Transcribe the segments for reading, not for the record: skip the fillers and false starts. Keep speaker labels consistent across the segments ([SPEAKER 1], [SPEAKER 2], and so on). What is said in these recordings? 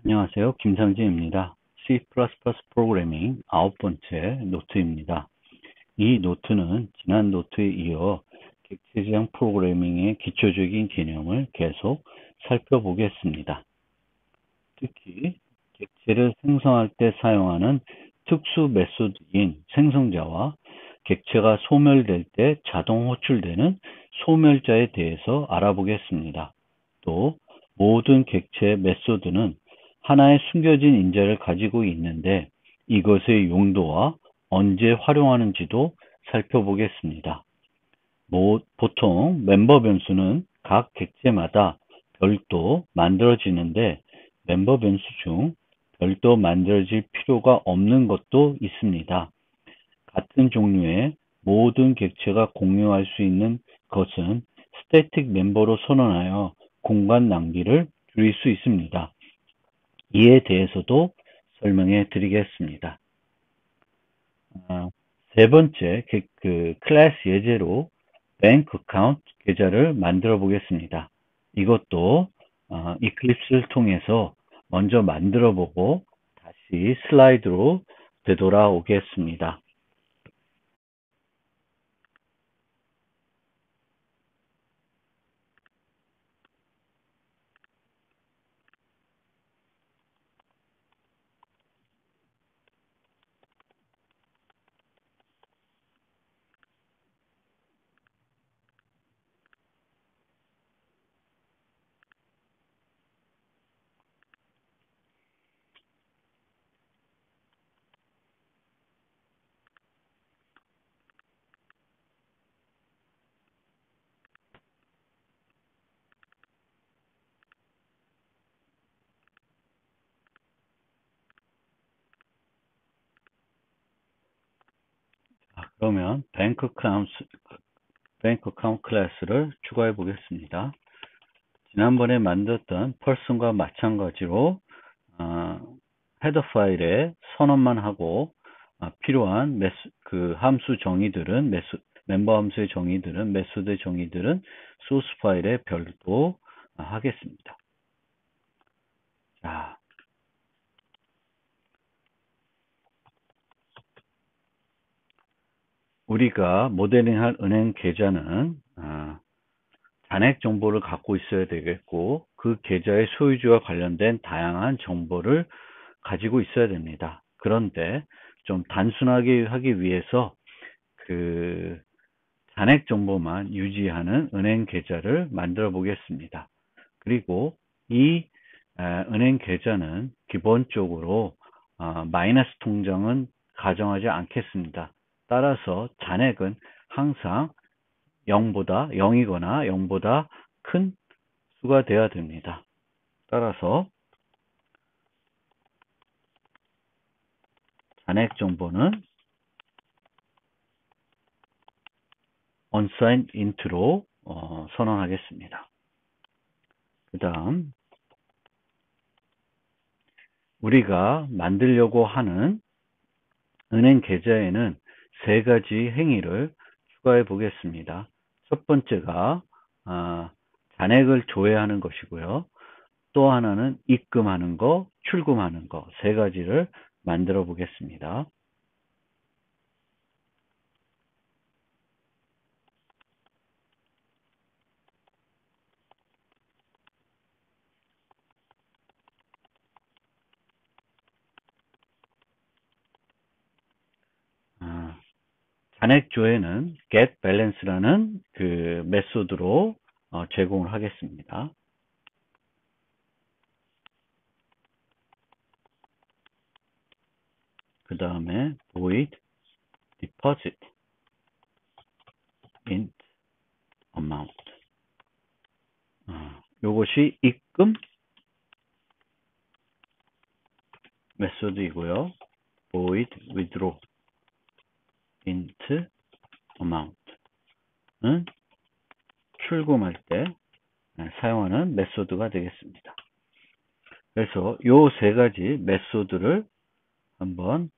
[SPEAKER 1] 안녕하세요. 김상진입니다. C++ 프로그래밍 9번째 노트입니다. 이 노트는 지난 노트에 이어 객체지향 프로그래밍의 기초적인 개념을 계속 살펴보겠습니다. 특히 객체를 생성할 때 사용하는 특수 메소드인 생성자와 객체가 소멸될 때 자동 호출되는 소멸자에 대해서 알아보겠습니다. 또 모든 객체 메소드는 하나의 숨겨진 인자를 가지고 있는데 이것의 용도와 언제 활용하는지도 살펴보겠습니다. 보통 멤버 변수는 각 객체마다 별도 만들어지는데 멤버 변수 중 별도 만들어질 필요가 없는 것도 있습니다. 같은 종류의 모든 객체가 공유할 수 있는 것은 스태틱 멤버로 선언하여 공간 낭비를 줄일 수 있습니다. 이에 대해서도 설명해 드리겠습니다. 세 번째, 클래스 예제로 뱅크 어카운트 계좌를 만들어 보겠습니다. 이것도 이클립스를 통해서 먼저 만들어 보고 다시 슬라이드로 되돌아오겠습니다. 그러면 뱅크 어카운트 클래스를 추가해 보겠습니다. 지난번에 만들었던 펄슨과 마찬가지로 헤더 파일에 선언만 하고 필요한 함수 정의들은 멤버 함수의 정의들은 메소드의 정의들은 소스 파일에 별도 하겠습니다. 자, 우리가 모델링할 은행 계좌는 잔액 정보를 갖고 있어야 되겠고 그 계좌의 소유주와 관련된 다양한 정보를 가지고 있어야 됩니다. 그런데 좀 단순하게 하기 위해서 그 잔액 정보만 유지하는 은행 계좌를 만들어 보겠습니다. 그리고 이 은행 계좌는 기본적으로 마이너스 통장은 가정하지 않겠습니다. 따라서 잔액은 항상 0이거나 0보다 큰 수가 되어야 됩니다. 따라서 잔액 정보는 unsigned int로 선언하겠습니다. 그 다음 우리가 만들려고 하는 은행 계좌에는 세 가지 행위를 추가해 보겠습니다. 첫 번째가 잔액을 조회하는 것이고요. 또 하나는 입금하는 거, 출금하는 거, 세 가지를 만들어 보겠습니다. 잔액 조회는 getBalance라는 그 메소드로 제공을 하겠습니다. 그 다음에 void deposit int amount. 요것이 입금 메소드이고요. void withdraw int amount는 출금할 때 사용하는 메소드가 되겠습니다. 그래서 요 세 가지 메소드를 한번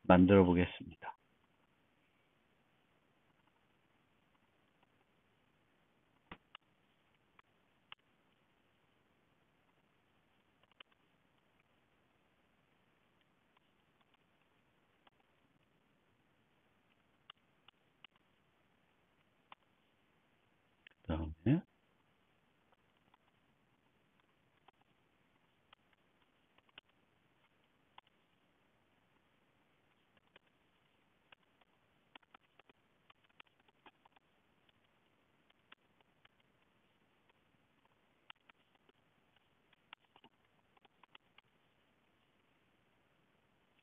[SPEAKER 1] 만들어 보겠습니다.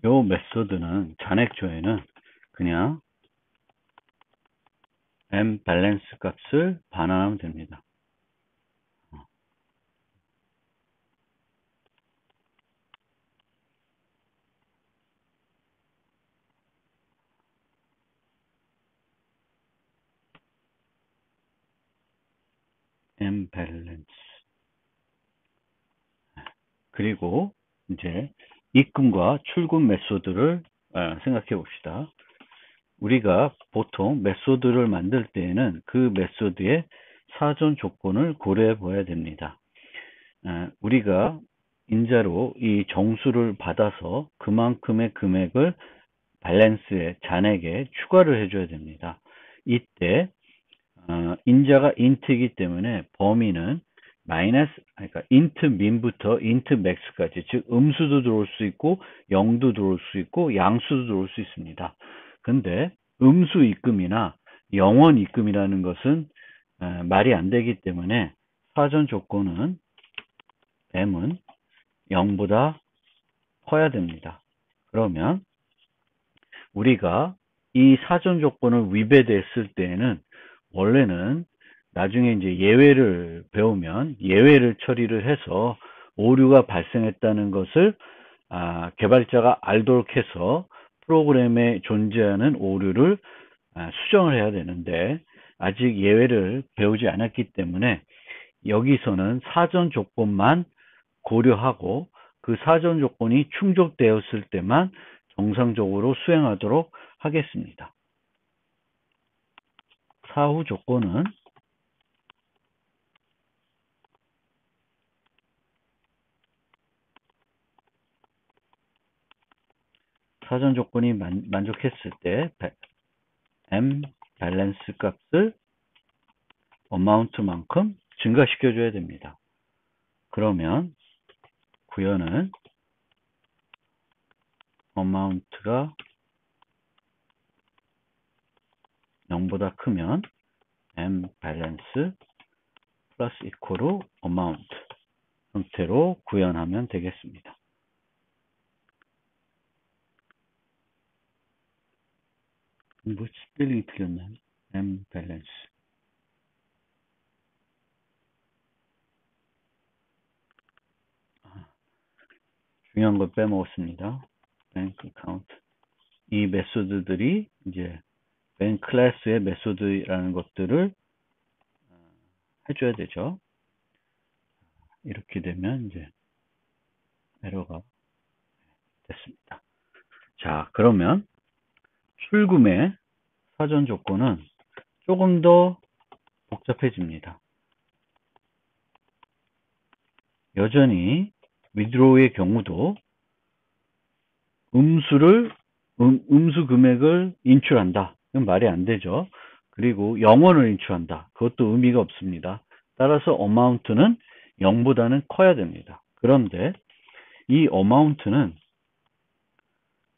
[SPEAKER 1] 요 메소드는 잔액조에는 그냥 m 밸런스 값을 반환하면 됩니다. m 밸런스. 그리고 이제 입금과 출금 메소드를 생각해 봅시다. 우리가 보통 메소드를 만들 때에는 그 메소드의 사전 조건을 고려해 봐야 됩니다. 우리가 인자로 이 정수를 받아서 그만큼의 금액을 밸런스에 잔액에 추가를 해줘야 됩니다. 이때 인자가 인트이기 때문에 범위는 마이너스, 그러니까 인트 민부터 인트 맥스까지, 즉 음수도 들어올 수 있고 0도 들어올 수 있고 양수도 들어올 수 있습니다. 근데 음수 입금이나 영원 입금이라는 것은 말이 안 되기 때문에 사전 조건은 m은 0보다 커야 됩니다. 그러면 우리가 이 사전 조건을 위배됐을 때에는 원래는 나중에 이제 예외를 배우면 예외를 처리를 해서 오류가 발생했다는 것을 개발자가 알도록 해서 프로그램에 존재하는 오류를 수정을 해야 되는데 아직 예외를 배우지 않았기 때문에 여기서는 사전 조건만 고려하고 그 사전 조건이 충족되었을 때만 정상적으로 수행하도록 하겠습니다. 사후 조건은 사전 조건이 만족했을 때 m 밸런스 값을 어마운트만큼 증가시켜 줘야 됩니다. 그러면 구현은 어마운트가 0보다 크면 m 밸런스 플러스 이퀄로 어마운트 형태로 구현하면 되겠습니다. 뭐 스펠링이 틀렸나요? m 밸런스 중요한 걸 빼먹었습니다. bank account 이 메소드들이 이제 맨 클래스의 메소드라는 것들을 해줘야 되죠. 이렇게 되면 이제 에러가 됐습니다. 자, 그러면 출금의 사전 조건은 조금 더 복잡해집니다. 여전히 withdraw의 경우도 음수 금액을 인출한다. 이건 말이 안 되죠. 그리고 영원을 인출한다. 그것도 의미가 없습니다. 따라서 어마운트는 0보다는 커야 됩니다. 그런데 이 어마운트는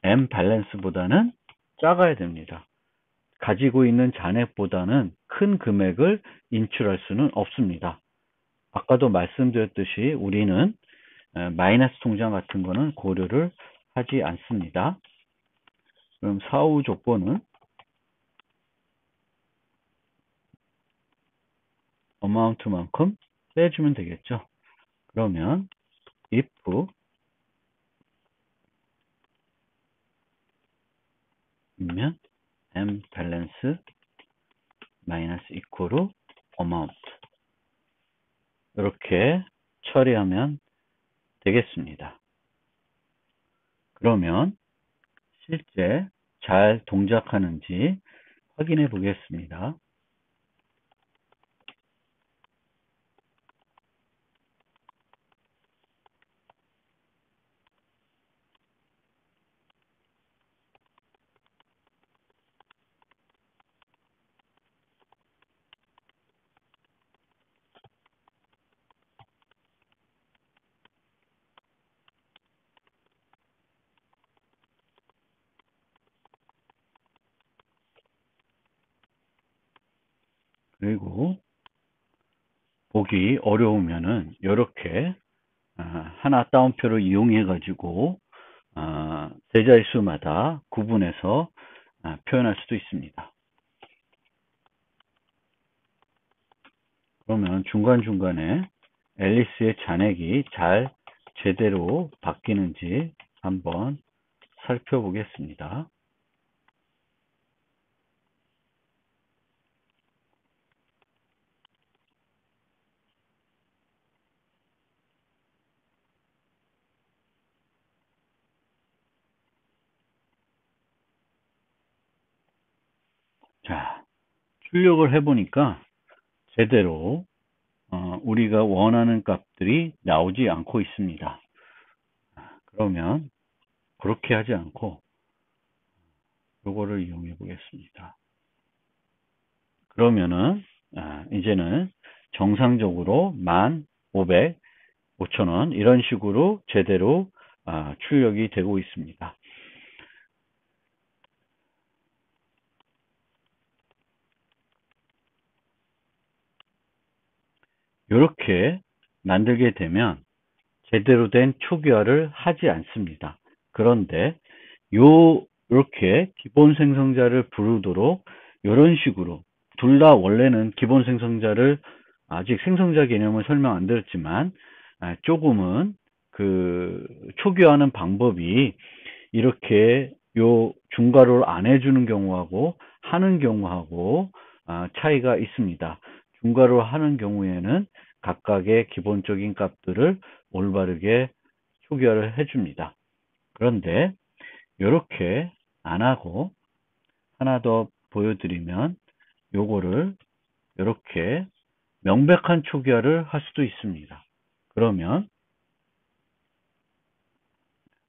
[SPEAKER 1] m 밸런스보다는 작아야 됩니다. 가지고 있는 잔액보다는 큰 금액을 인출할 수는 없습니다. 아까도 말씀드렸듯이 우리는 마이너스 통장 같은 거는 고려를 하지 않습니다. 그럼 사후 조건은 어마운트만큼 빼주면 되겠죠. 그러면 if 면 m 밸런스 마이너스 이퀄로 어마운트 이렇게 처리하면 되겠습니다. 그러면 실제 잘 동작하는지 확인해 보겠습니다. 그리고 보기 어려우면은 이렇게 하나 따옴표를 이용해 가지고 대자릿수마다 구분해서 표현할 수도 있습니다. 그러면 중간중간에 앨리스의 잔액이 잘 제대로 바뀌는지 한번 살펴보겠습니다. 자, 출력을 해보니까 제대로 우리가 원하는 값들이 나오지 않고 있습니다. 그러면 그렇게 하지 않고 요거를 이용해 보겠습니다. 그러면은 이제는 정상적으로 1500, 5000원 이런 식으로 제대로 출력이 되고 있습니다. 이렇게 만들게 되면 제대로 된 초기화를 하지 않습니다. 그런데 이렇게 기본 생성자를 부르도록 이런 식으로 둘 다 원래는 기본 생성자를 아직 생성자 개념을 설명 안 드렸지만 조금은 그 초기화하는 방법이 이렇게 요 중괄호를 안 해주는 경우하고 하는 경우하고 차이가 있습니다. 중괄호를 하는 경우에는 각각의 기본적인 값들을 올바르게 초기화를 해줍니다. 그런데 이렇게 안 하고 하나 더 보여드리면 요거를 이렇게 명백한 초기화를 할 수도 있습니다. 그러면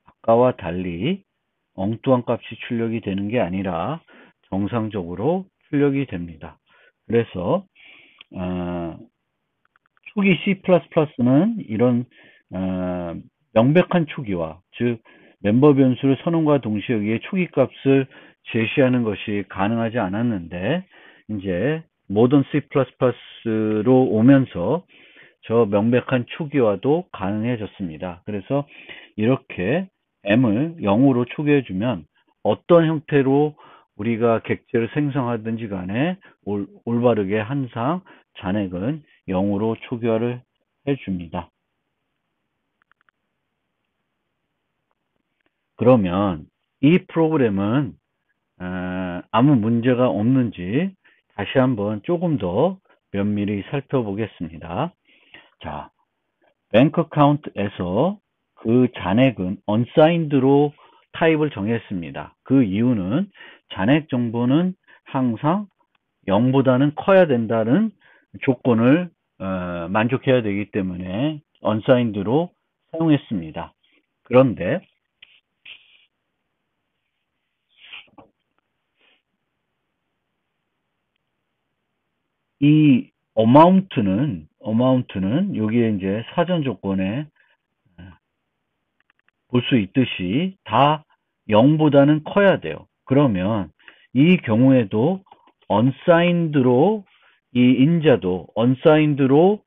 [SPEAKER 1] 아까와 달리 엉뚱한 값이 출력이 되는 게 아니라 정상적으로 출력이 됩니다. 그래서 초기 C++는 이런 명백한 초기화, 즉 멤버 변수를 선언과 동시에 여기에 초기 값을 제시하는 것이 가능하지 않았는데 이제 모던 C++로 오면서 저 명백한 초기화도 가능해졌습니다. 그래서 이렇게 m을 0으로 초기화해주면 어떤 형태로 우리가 객체를 생성하든지 간에 올바르게 항상 잔액은 0으로 초기화를 해줍니다. 그러면 이 프로그램은 아무 문제가 없는지 다시 한번 조금 더 면밀히 살펴보겠습니다. 자, 뱅크 카운트에서 그 잔액은 unsigned로 타입을 정했습니다. 그 이유는 잔액 정보는 항상 0보다는 커야 된다는 조건을 만족해야 되기 때문에 unsigned로 사용했습니다. 그런데 이 amount는 여기에 이제 사전 조건에 볼 수 있듯이 다 0보다는 커야 돼요. 그러면 이 경우에도 unsigned로 이 인자도 unsigned로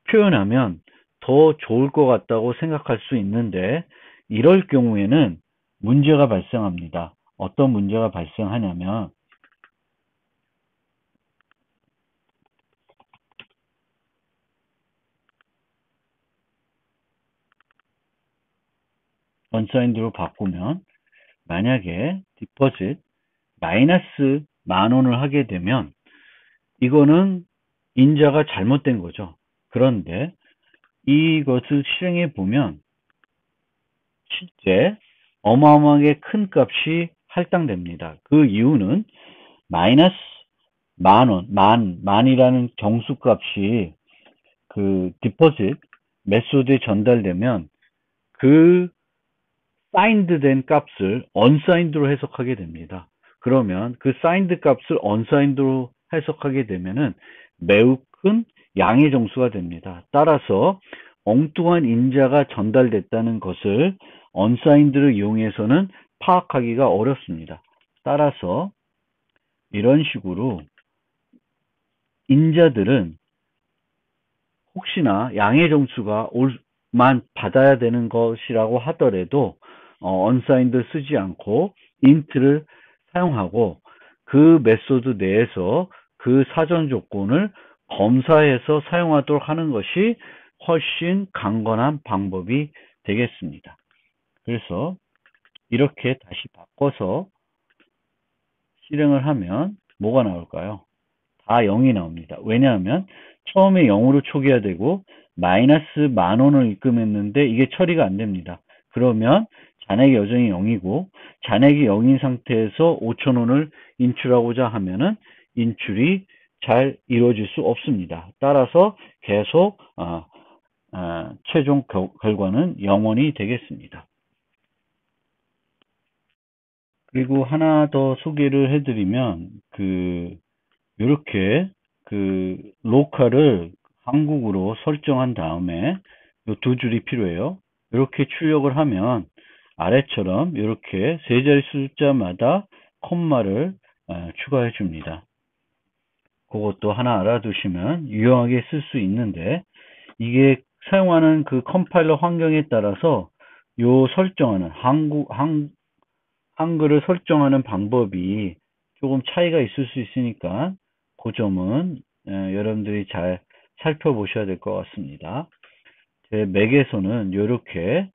[SPEAKER 1] 표현하면 더 좋을 것 같다고 생각할 수 있는데 이럴 경우에는 문제가 발생합니다. 어떤 문제가 발생하냐면 unsigned로 바꾸면 만약에 디포짓 마이너스 10,000원을 하게 되면 이거는 인자가 잘못된 거죠. 그런데 이것을 실행해 보면 실제 어마어마하게 큰 값이 할당됩니다. 그 이유는 마이너스 10,000원, 만이라는 정수값이 그 디포짓 메소드에 전달되면 그 사인드 된 값을 언사인드로 해석하게 됩니다. 그러면 그 사인드 값을 언사인드로 해석하게 되면은 매우 큰 양의 정수가 됩니다. 따라서 엉뚱한 인자가 전달됐다는 것을 언사인드를 이용해서는 파악하기가 어렵습니다. 따라서 이런 식으로 인자들은 혹시나 양의 정수가 만 받아야 되는 것이라고 하더라도 unsigned 쓰지 않고 int를 사용하고 그 메소드 내에서 그 사전 조건을 검사해서 사용하도록 하는 것이 훨씬 강건한 방법이 되겠습니다. 그래서 이렇게 다시 바꿔서 실행을 하면 뭐가 나올까요? 다 0이 나옵니다. 왜냐하면 처음에 0으로 초기화되고 마이너스 10,000원을 입금했는데 이게 처리가 안 됩니다. 그러면 잔액이 여전히 0이고 잔액이 0인 상태에서 5,000원을 인출하고자 하면은 인출이 잘 이루어질 수 없습니다. 따라서 계속 최종 결과는 0원이 되겠습니다. 그리고 하나 더 소개를 해드리면 이렇게 로컬을 한국으로 설정한 다음에 이 두 줄이 필요해요. 이렇게 출력을 하면 아래처럼 이렇게 세 자리 숫자마다 콤마를 추가해 줍니다. 그것도 하나 알아두시면 유용하게 쓸 수 있는데 이게 사용하는 그 컴파일러 환경에 따라서 요 설정하는 한글을 설정하는 방법이 조금 차이가 있을 수 있으니까 그 점은 여러분들이 잘 살펴보셔야 될 것 같습니다. 제 맥에서는 이렇게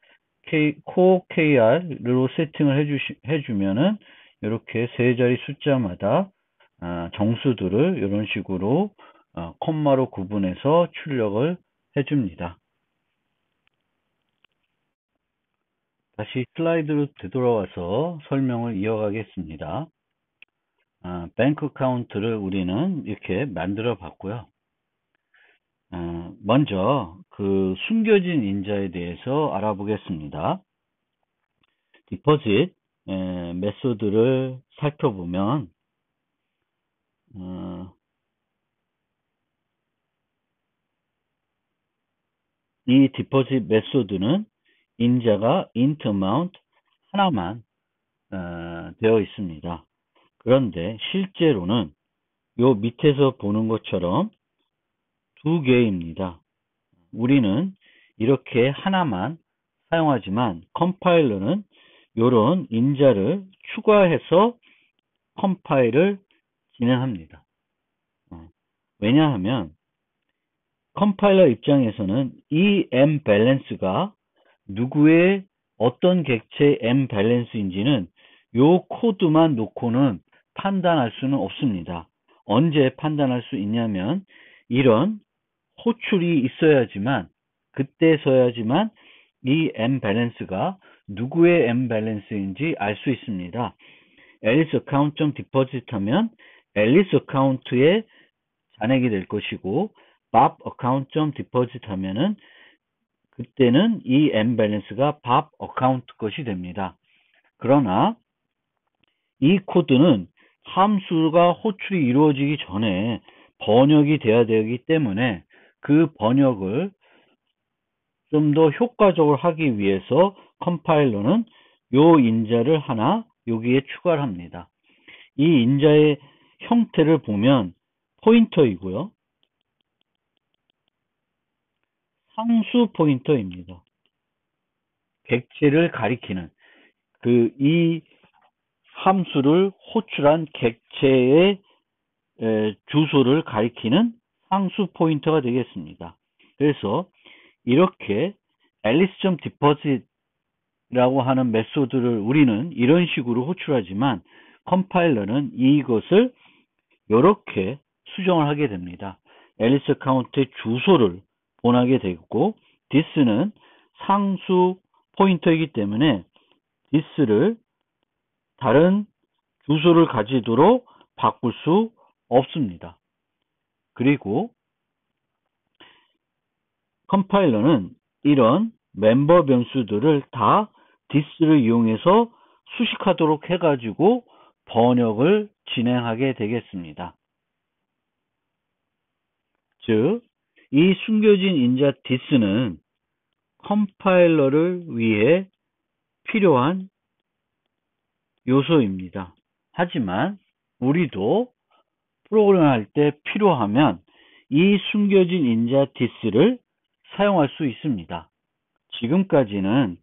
[SPEAKER 1] 코어 KR로 세팅을 해주면은 이렇게 세 자리 숫자마다 정수들을 이런 식으로 콤마로 구분해서 출력을 해줍니다. 다시 슬라이드로 되돌아와서 설명을 이어가겠습니다. 뱅크 어카운트를 우리는 이렇게 만들어 봤고요. 먼저 그 숨겨진 인자에 대해서 알아보겠습니다. 디포짓 메소드를 살펴보면 이 디포짓 메소드는 인자가 int amount 하나만 되어 있습니다. 그런데 실제로는 요 밑에서 보는 것처럼 두 개입니다. 우리는 이렇게 하나만 사용하지만 컴파일러는 이런 인자를 추가해서 컴파일을 진행합니다. 왜냐하면 컴파일러 입장에서는 이 M 밸런스가 누구의 어떤 객체의 M 밸런스인지는 요 코드만 놓고는 판단할 수는 없습니다. 언제 판단할 수 있냐면 이런 호출이 있어야지만 그때서야지만 이 M 밸런스가 누구의 M 밸런스인지 알 수 있습니다. 앨리스 account.deposit 하면 앨리스 어카운트의 잔액이 될 것이고 bob account.deposit 하면은 그때는 이 M 밸런스가 bob account 것이 됩니다. 그러나 이 코드는 함수가 호출이 이루어지기 전에 번역이 돼야 되기 때문에 그 번역을 좀 더 효과적으로 하기 위해서 컴파일러는 요 인자를 하나 여기에 추가를 합니다. 이 인자의 형태를 보면 포인터이고요. 상수 포인터입니다. 객체를 가리키는 이 함수를 호출한 객체의 주소를 가리키는 상수 포인터가 되겠습니다. 그래서 이렇게 alice.deposit라고 하는 메소드를 우리는 이런 식으로 호출하지만 컴파일러는 이것을 이렇게 수정을 하게 됩니다. 앨리스 어카운트의 주소를 본하게 되고 this는 상수 포인터이기 때문에 this를 다른 주소를 가지도록 바꿀 수 없습니다. 그리고 컴파일러는 이런 멤버 변수들을 다 this를 이용해서 수식하도록 해가지고 번역을 진행하게 되겠습니다. 즉, 이 숨겨진 인자 this는 컴파일러를 위해 필요한 요소입니다. 하지만 우리도 프로그램할 때 필요하면 이 숨겨진 인자 this를 사용할 수 있습니다. 지금까지는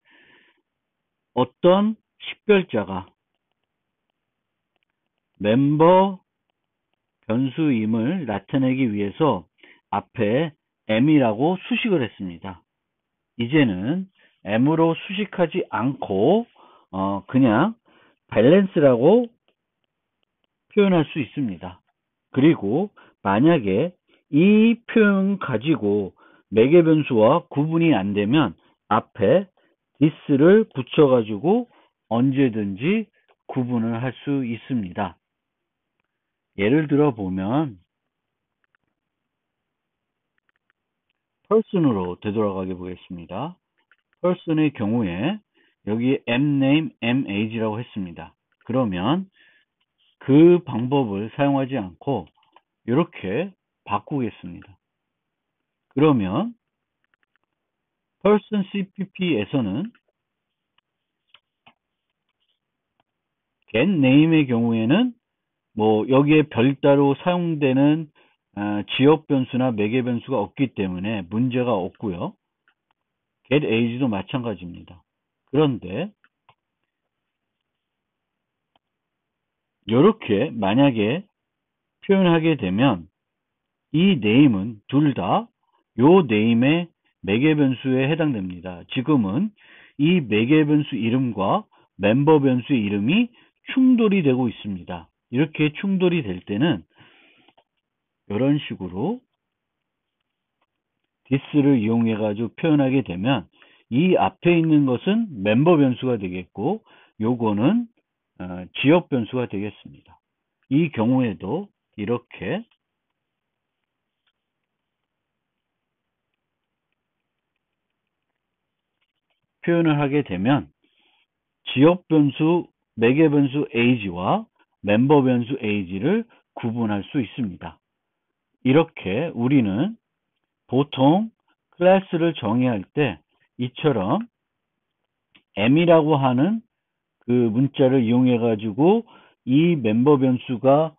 [SPEAKER 1] 어떤 식별자가 멤버 변수임을 나타내기 위해서 앞에 m이라고 수식을 했습니다. 이제는 m으로 수식하지 않고 그냥 밸런스라고 표현할 수 있습니다. 그리고 만약에 이 표현 가지고 매개 변수와 구분이 안 되면 앞에 this를 붙여가지고 언제든지 구분을 할 수 있습니다. 예를 들어 보면 person으로 되돌아가게 보겠습니다. person의 경우에 여기 mname, mage라고 했습니다. 그러면 그 방법을 사용하지 않고 이렇게 바꾸겠습니다. 그러면 person cpp에서는 get name의 경우에는 뭐 여기에 별도로 사용되는 지역 변수나 매개 변수가 없기 때문에 문제가 없고요. get age도 마찬가지입니다. 그런데 이렇게 만약에 표현하게 되면 이 name은 둘 다 요 name의 매개 변수에 해당됩니다. 지금은 이 매개 변수 이름과 멤버 변수 이름이 충돌이 되고 있습니다. 이렇게 충돌이 될 때는 이런 식으로 this를 이용해 가지고 표현하게 되면 이 앞에 있는 것은 멤버 변수가 되겠고 요거는 지역 변수가 되겠습니다. 이 경우에도 이렇게 표현을 하게 되면 지역 변수, 매개 변수 age와 멤버 변수 age를 구분할 수 있습니다. 이렇게 우리는 보통 클래스를 정의할 때 이처럼 m이라고 하는 그 문자를 이용해 가지고 이 멤버 변수가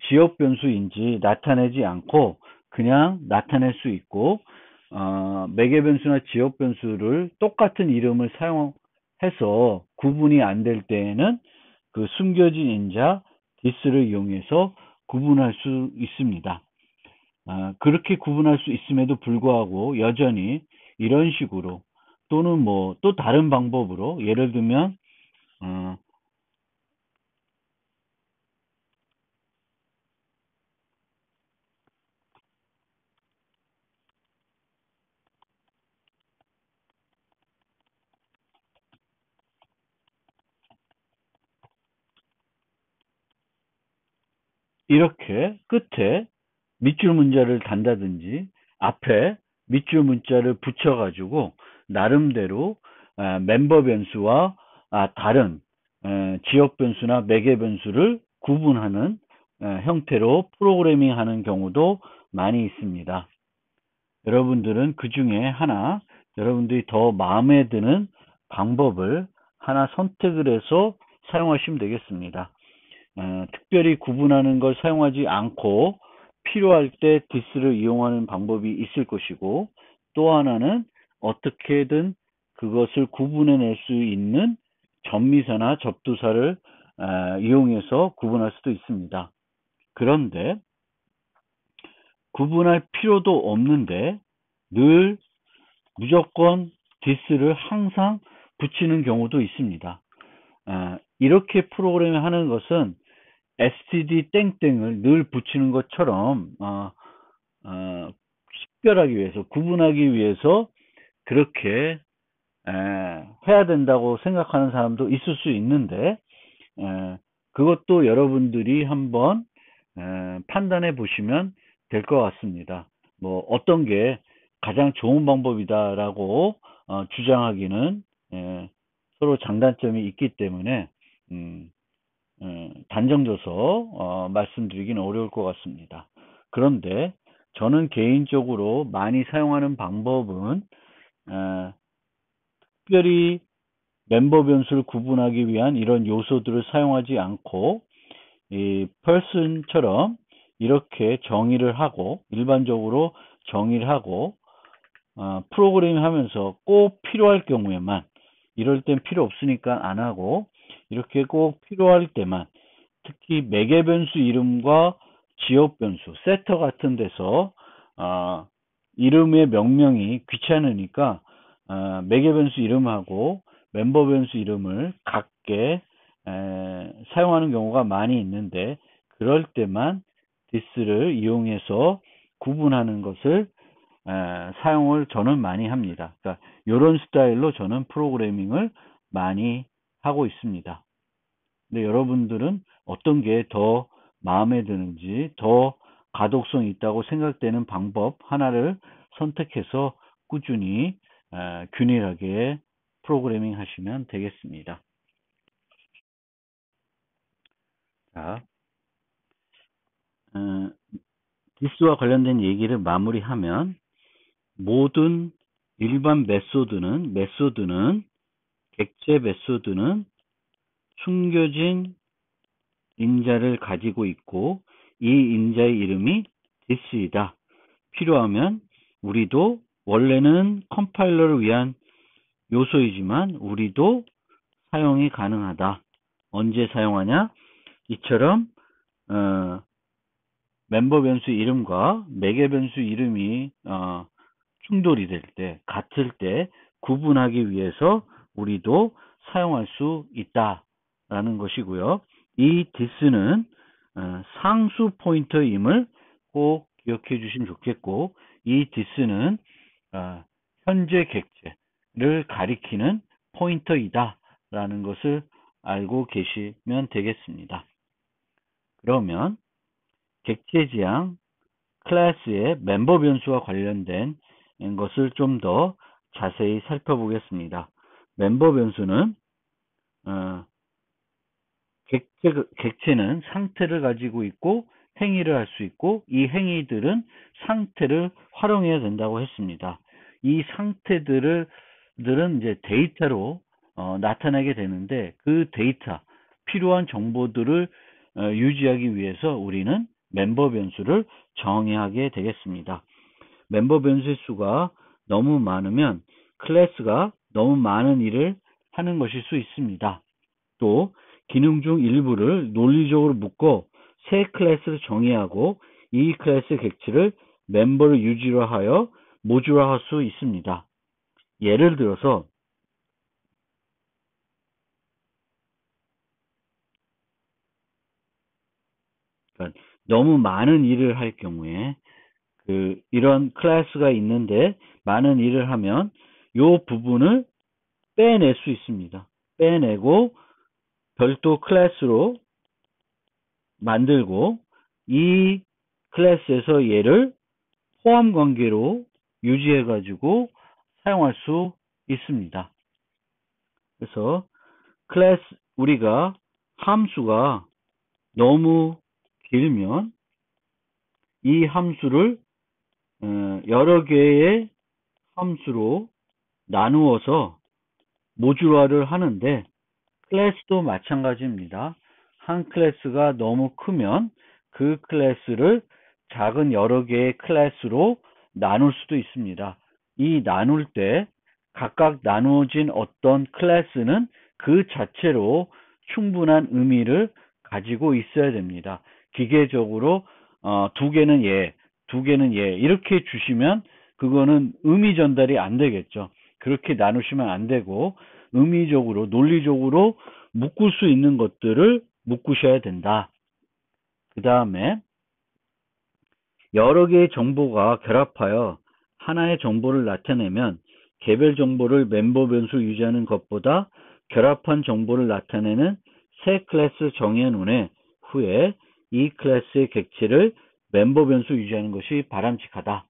[SPEAKER 1] 지역 변수인지 나타내지 않고 그냥 나타낼 수 있고 매개 변수나 지역 변수를 똑같은 이름을 사용해서 구분이 안 될 때에는 그 숨겨진 인자 this를 이용해서 구분할 수 있습니다. 그렇게 구분할 수 있음에도 불구하고 여전히 이런 식으로 또는 뭐 또 다른 방법으로 예를 들면 이렇게 끝에 밑줄 문자를 단다든지 앞에 밑줄 문자를 붙여가지고 나름대로 멤버 변수와 다른 지역 변수나 매개 변수를 구분하는 형태로 프로그래밍 하는 경우도 많이 있습니다. 여러분들은 그 중에 하나 여러분들이 더 마음에 드는 방법을 하나 선택을 해서 사용하시면 되겠습니다. 특별히 구분하는 걸 사용하지 않고 필요할 때 this를 이용하는 방법이 있을 것이고 또 하나는 어떻게든 그것을 구분해낼 수 있는 접미사나 접두사를 이용해서 구분할 수도 있습니다. 그런데 구분할 필요도 없는데 늘 무조건 this를 항상 붙이는 경우도 있습니다. 이렇게 프로그램을 하는 것은 std 땡땡을 늘 붙이는 것처럼 식별하기 위해서 구분하기 위해서 그렇게 해야 된다고 생각하는 사람도 있을 수 있는데 그것도 여러분들이 한번 판단해 보시면 될 것 같습니다. 뭐 어떤 게 가장 좋은 방법이다라고 주장하기는 서로 장단점이 있기 때문에 단정져서 말씀드리기는 어려울 것 같습니다. 그런데 저는 개인적으로 많이 사용하는 방법은 특별히 멤버 변수를 구분하기 위한 이런 요소들을 사용하지 않고 이 person처럼 이렇게 정의를 하고 일반적으로 정의를 하고 프로그래밍 하면서 꼭 필요할 경우에만 이럴 땐 필요 없으니까 안 하고, 이렇게 꼭 필요할 때만, 특히 매개 변수 이름과 지역 변수, 세터 같은 데서 이름의 명명이 귀찮으니까 매개 변수 이름하고 멤버 변수 이름을 같게 사용하는 경우가 많이 있는데, 그럴 때만 this를 이용해서 구분하는 것을 사용을 저는 많이 합니다. 그러니까 이런 스타일로 저는 프로그래밍을 많이 하고 있습니다. 근데 여러분들은 어떤 게 더 마음에 드는지, 더 가독성이 있다고 생각되는 방법 하나를 선택해서 꾸준히 균일하게 프로그래밍 하시면 되겠습니다. 자, this와 관련된 얘기를 마무리하면, 모든 일반 메소드는 객체 메소드는 숨겨진 인자를 가지고 있고, 이 인자의 이름이 this이다. 필요하면 우리도, 원래는 컴파일러를 위한 요소이지만 우리도 사용이 가능하다. 언제 사용하냐? 이처럼 멤버 변수 이름과 매개 변수 이름이 충돌이 될 때, 같을 때 구분하기 위해서 우리도 사용할 수 있다라는 것이고요. 이 this는 상수 포인터임을 꼭 기억해 주시면 좋겠고, 이 this는 현재 객체를 가리키는 포인터이다 라는 것을 알고 계시면 되겠습니다. 그러면 객체 지향 클래스의 멤버 변수와 관련된 것을 좀 더 자세히 살펴보겠습니다. 멤버 변수는 객체는 상태를 가지고 있고 행위를 할 수 있고, 이 행위들은 상태를 활용해야 된다고 했습니다. 이 상태들은 이제 데이터로 나타나게 되는데, 그 데이터, 필요한 정보들을 유지하기 위해서 우리는 멤버 변수를 정의하게 되겠습니다. 멤버 변수의 수가 너무 많으면 클래스가 너무 많은 일을 하는 것일 수 있습니다. 또 기능 중 일부를 논리적으로 묶어 새 클래스를 정의하고, 이 클래스 객체를 멤버를 유지로 하여 모듈화할 수 있습니다. 예를 들어서 너무 많은 일을 할 경우에, 이런 클래스가 있는데 많은 일을 하면 이 부분을 빼낼 수 있습니다. 빼내고 별도 클래스로 만들고, 이 클래스에서 얘를 포함 관계로 유지해 가지고 사용할 수 있습니다. 그래서 우리가 함수가 너무 길면 이 함수를 여러 개의 함수로 나누어서 모듈화를 하는데, 클래스도 마찬가지입니다. 한 클래스가 너무 크면 그 클래스를 작은 여러 개의 클래스로 나눌 수도 있습니다. 이 나눌 때 각각 나누어진 어떤 클래스는 그 자체로 충분한 의미를 가지고 있어야 됩니다. 기계적으로 두 개는 얘, 두 개는 얘 이렇게 주시면 그거는 의미 전달이 안 되겠죠. 그렇게 나누시면 안 되고, 의미적으로, 논리적으로 묶을 수 있는 것들을 묶으셔야 된다. 그 다음에 여러 개의 정보가 결합하여 하나의 정보를 나타내면, 개별 정보를 멤버 변수로 유지하는 것보다 결합한 정보를 나타내는 새 클래스 정의한 후에 이 클래스의 객체를 멤버 변수 유지하는 것이 바람직하다.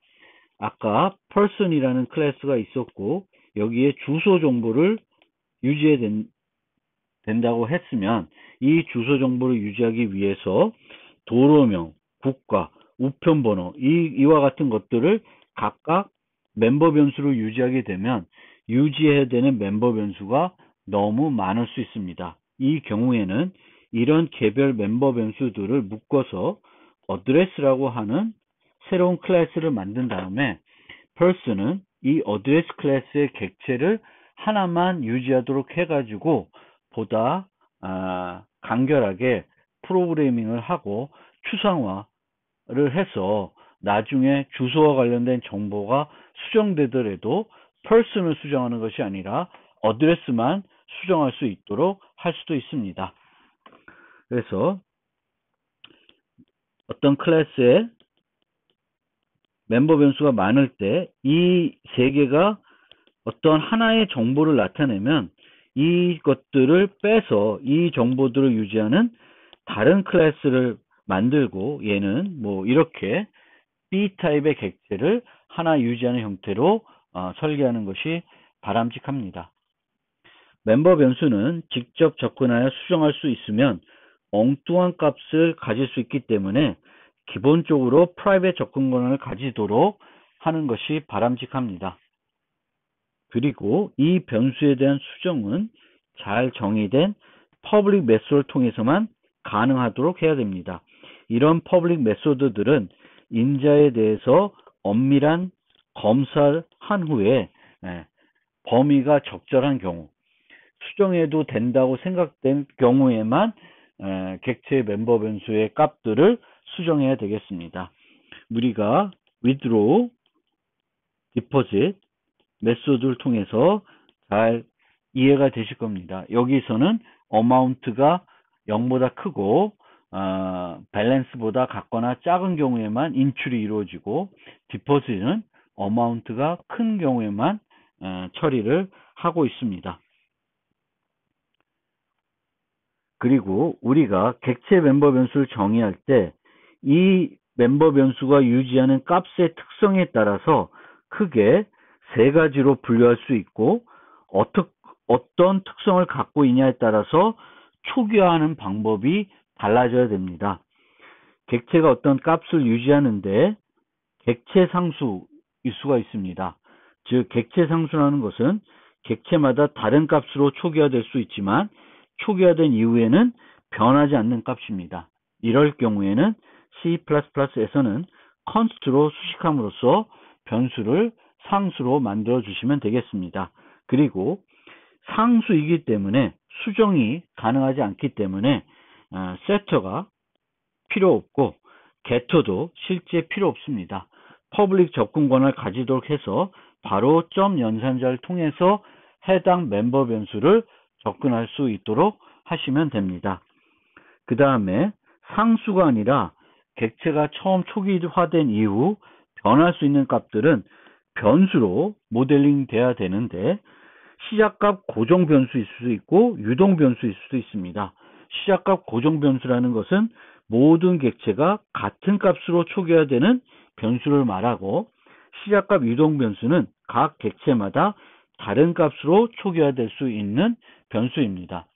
[SPEAKER 1] 아까 person이라는 클래스가 있었고, 여기에 주소 정보를 유지해야 된다고 했으면, 이 주소 정보를 유지하기 위해서 도로명, 국가, 우편번호, 이와 같은 것들을 각각 멤버 변수로 유지하게 되면 유지해야 되는 멤버 변수가 너무 많을 수 있습니다. 이 경우에는 이런 개별 멤버 변수들을 묶어서 어드레스라고 하는 새로운 클래스를 만든 다음에 person은 이 어드레스 클래스의 객체를 하나만 유지하도록 해가지고 보다 간결하게 프로그래밍을 하고 추상화를 해서 나중에 주소와 관련된 정보가 수정되더라도 person을 수정하는 것이 아니라 어드레스만 수정할 수 있도록 할 수도 있습니다. 그래서 어떤 클래스에 멤버 변수가 많을 때 이 세 개가 어떤 하나의 정보를 나타내면 이것들을 빼서 이 정보들을 유지하는 다른 클래스를 만들고 얘는 뭐 이렇게 B타입의 객체를 하나 유지하는 형태로 설계하는 것이 바람직합니다. 멤버 변수는 직접 접근하여 수정할 수 있으면 엉뚱한 값을 가질 수 있기 때문에 기본적으로 프라이빗 접근 권한을 가지도록 하는 것이 바람직합니다. 그리고 이 변수에 대한 수정은 잘 정의된 퍼블릭 메소드를 통해서만 가능하도록 해야 됩니다. 이런 퍼블릭 메소드들은 인자에 대해서 엄밀한 검사를 한 후에 범위가 적절한 경우, 수정해도 된다고 생각된 경우에만 객체의 멤버 변수의 값들을 수정해야 되겠습니다. 우리가 withdraw, deposit 메소드를 통해서 잘 이해가 되실 겁니다. 여기서는 amount가 0보다 크고 밸런스보다 같거나 작은 경우에만 인출이 이루어지고 deposit은 amount가 큰 경우에만 처리를 하고 있습니다. 그리고 우리가 객체 멤버 변수를 정의할 때 이 멤버 변수가 유지하는 값의 특성에 따라서 크게 세 가지로 분류할 수 있고 어떤 특성을 갖고 있냐에 따라서 초기화하는 방법이 달라져야 됩니다. 객체가 어떤 값을 유지하는데 객체 상수일 수가 있습니다. 즉 객체 상수라는 것은 객체마다 다른 값으로 초기화될 수 있지만 초기화된 이후에는 변하지 않는 값입니다. 이럴 경우에는 C++에서는 const로 수식함으로써 변수를 상수로 만들어 주시면 되겠습니다. 그리고 상수이기 때문에 수정이 가능하지 않기 때문에 setter가 필요 없고 getter도 실제 필요 없습니다. 퍼블릭 접근 권한을 가지도록 해서 바로 점 연산자를 통해서 해당 멤버 변수를 접근할 수 있도록 하시면 됩니다. 그 다음에 상수가 아니라 객체가 처음 초기화된 이후 변할 수 있는 값들은 변수로 모델링 돼야 되는데 시작값 고정 변수일 수도 있고 유동 변수일 수도 있습니다. 시작값 고정 변수라는 것은 모든 객체가 같은 값으로 초기화되는 변수를 말하고 시작값 유동 변수는 각 객체마다 다른 값으로 초기화될 수 있는 변수입니다.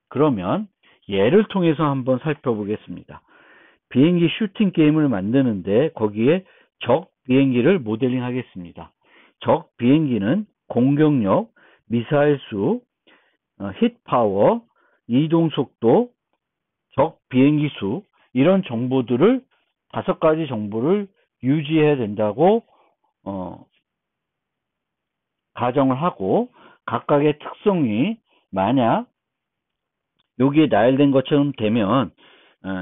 [SPEAKER 1] 그러면 예를 통해서 한번 살펴보겠습니다. 비행기 슈팅 게임을 만드는데 거기에 적 비행기를 모델링 하겠습니다. 적 비행기는 공격력, 미사일 수, 힛 파워, 이동 속도, 적 비행기 수 이런 정보들을 5가지 정보를 유지해야 된다고 가정을 하고 각각의 특성이 만약 여기에 나열된 것처럼 되면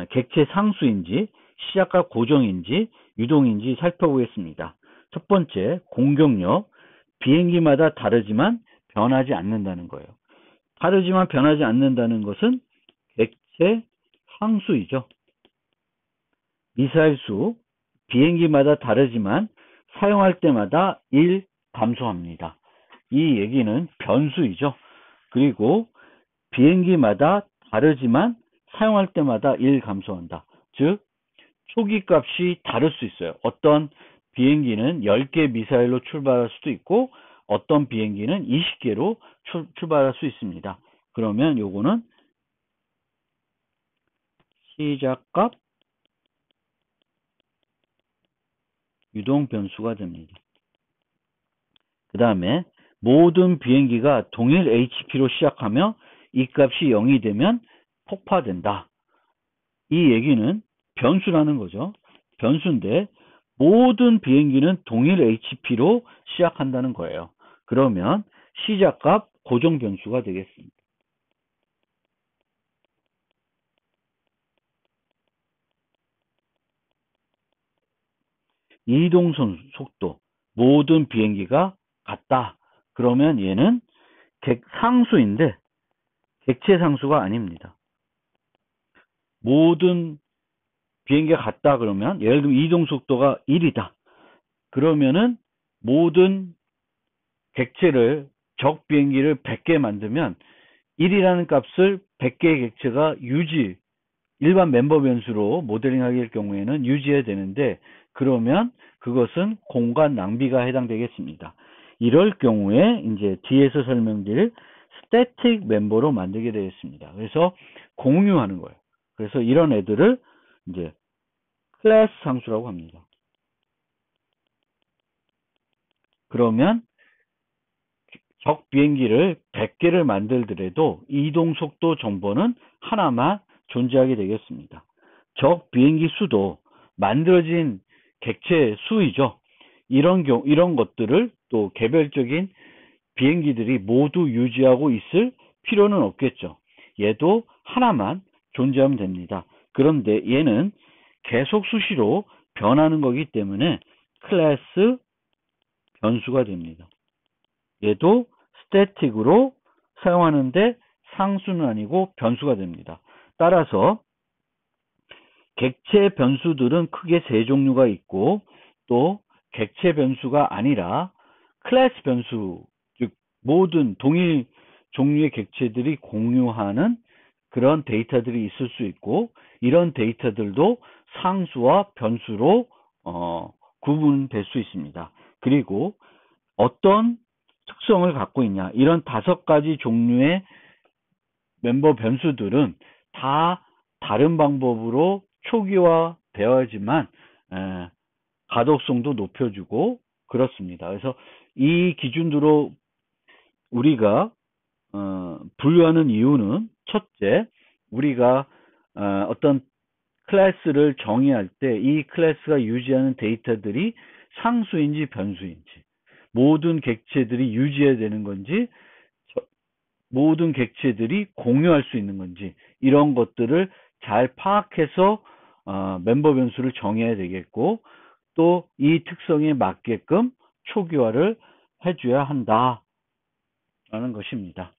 [SPEAKER 1] 객체 상수인지 시작값 고정인지 유동인지 살펴보겠습니다. 첫 번째, 공격력. 비행기마다 다르지만 변하지 않는다는 거예요. 다르지만 변하지 않는다는 것은 객체 상수이죠. 미사일 수. 비행기마다 다르지만 사용할 때마다 1 감소합니다. 이 얘기는 변수이죠. 그리고 비행기마다 다르지만 사용할 때마다 1 감소한다. 즉 초기 값이 다를 수 있어요. 어떤 비행기는 10개 미사일로 출발할 수도 있고 어떤 비행기는 20개로 출발할 수 있습니다. 그러면 요거는 시작값 유동 변수가 됩니다. 그 다음에 모든 비행기가 동일 HP로 시작하며 이 값이 0이 되면 폭파된다. 이 얘기는 변수라는 거죠. 변수인데 모든 비행기는 동일 HP로 시작한다는 거예요. 그러면 시작값 고정 변수가 되겠습니다. 이동 속도 모든 비행기가 같다. 그러면 얘는 상수인데 객체 상수가 아닙니다. 모든 비행기가 같다 그러면 예를 들면 이동 속도가 1이다. 그러면은 모든 객체를 적 비행기를 100개 만들면 1이라는 값을 100개의 객체가 일반 멤버 변수로 모델링하기 경우에는 유지해야 되는데 그러면 그것은 공간 낭비가 해당되겠습니다. 이럴 경우에 이제 뒤에서 설명드릴 스태틱 멤버로 만들게 되겠습니다. 그래서 공유하는 거예요. 그래서 이런 애들을 이제 클래스 상수라고 합니다. 그러면 적 비행기를 100개를 만들더라도 이동 속도 정보는 하나만 존재하게 되겠습니다. 적 비행기 수도 만들어진 객체 수이죠. 이런 것들을 또 개별적인 비행기들이 모두 유지하고 있을 필요는 없겠죠. 얘도 하나만 존재하면 됩니다. 그런데 얘는 계속 수시로 변하는 거기 때문에 클래스 변수가 됩니다. 얘도 스태틱으로 사용하는데 상수는 아니고 변수가 됩니다. 따라서 객체 변수들은 크게 세 종류가 있고 또 객체 변수가 아니라 클래스 변수, 즉 모든 동일 종류의 객체들이 공유하는 그런 데이터들이 있을 수 있고 이런 데이터들도 상수와 변수로 구분될 수 있습니다. 그리고 어떤 특성을 갖고 있냐 이런 5가지 종류의 멤버 변수들은 다 다른 방법으로 초기화되어야지만 가독성도 높여주고 그렇습니다. 그래서 이 기준으로 우리가 분류하는 이유는 첫째, 우리가 어떤 클래스를 정의할 때 이 클래스가 유지하는 데이터들이 상수인지 변수인지 모든 객체들이 유지해야 되는 건지 모든 객체들이 공유할 수 있는 건지 이런 것들을 잘 파악해서 멤버 변수를 정해야 되겠고 또 이 특성에 맞게끔 초기화를 해줘야 한다라는 것입니다.